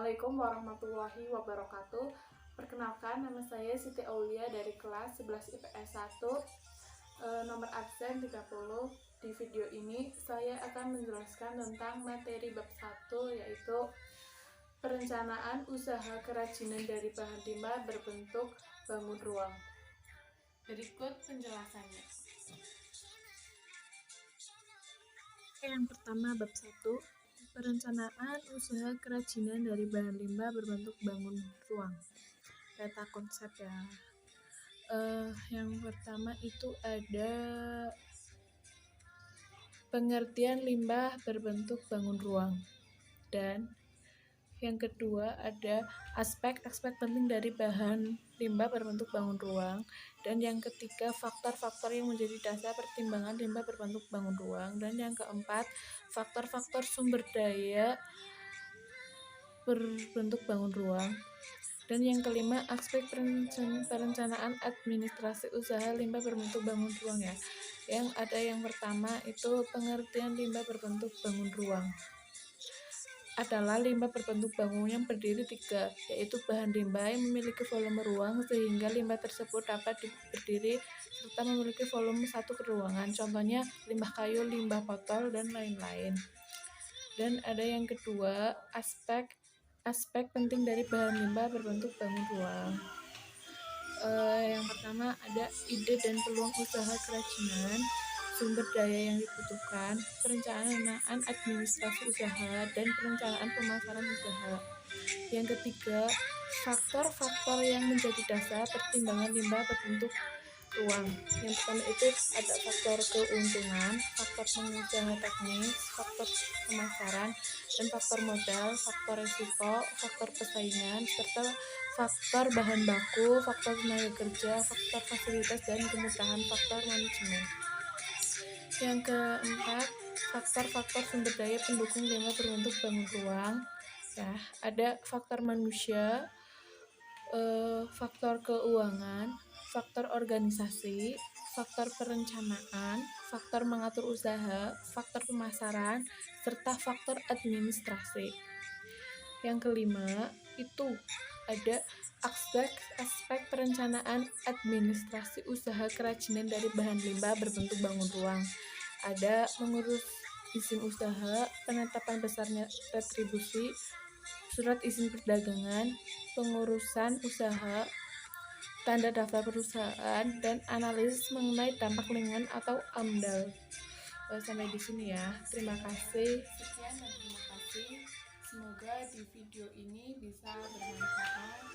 Assalamualaikum warahmatullahi wabarakatuh. Perkenalkan, nama saya Siti Aulia dari kelas 11 IPS 1, nomor absen 30. Di video ini saya akan menjelaskan tentang materi bab 1, yaitu perencanaan usaha kerajinan dari bahan limbah berbentuk bangun ruang. Berikut penjelasannya. Yang pertama, bab 1, perencanaan usaha kerajinan dari bahan limbah berbentuk bangun ruang. Peta konsep ya. Yang pertama itu ada pengertian limbah berbentuk bangun ruang, dan yang kedua ada aspek-aspek penting dari bahan limbah berbentuk bangun ruang, dan yang ketiga faktor-faktor yang menjadi dasar pertimbangan limbah berbentuk bangun ruang, dan yang keempat faktor-faktor sumber daya berbentuk bangun ruang, dan yang kelima aspek perencanaan administrasi usaha limbah berbentuk bangun ruang ya. Yang ada yang pertama itu pengertian limbah berbentuk bangun ruang adalah limbah berbentuk bangun yang berdiri tiga, yaitu bahan limbah yang memiliki volume ruang sehingga limbah tersebut dapat berdiri serta memiliki volume satu ruangan, contohnya limbah kayu, limbah botol, dan lain-lain. Dan ada yang kedua, aspek penting dari bahan limbah berbentuk bangun ruang. Yang pertama ada ide dan peluang usaha kerajinan, sumber daya yang dibutuhkan, perencanaan administrasi usaha, dan perencanaan pemasaran usaha. Yang ketiga, faktor-faktor yang menjadi dasar pertimbangan limbah berbentuk ruang. Yang pertama itu ada faktor keuntungan, faktor pengusaha teknis, faktor pemasaran, dan faktor modal, faktor risiko, faktor persaingan, serta faktor bahan baku, faktor tenaga kerja, faktor fasilitas, dan kemudahan faktor manajemen. Yang keempat, faktor-faktor sumber daya pendukung limbah berbentuk bangun ruang. Ya, ada faktor manusia, faktor keuangan, faktor organisasi, faktor perencanaan, faktor mengatur usaha, faktor pemasaran, serta faktor administrasi. Yang kelima itu ada aspek perencanaan administrasi usaha kerajinan dari bahan limbah berbentuk bangun ruang. Ada mengurus izin usaha, penetapan besarnya retribusi, surat izin perdagangan, pengurusan usaha, tanda daftar perusahaan, dan analisis mengenai dampak lingkungan atau AMDAL. Sampai di sini ya. Terima kasih. Sekian dan terima kasih. Semoga di video ini bisa bermanfaat.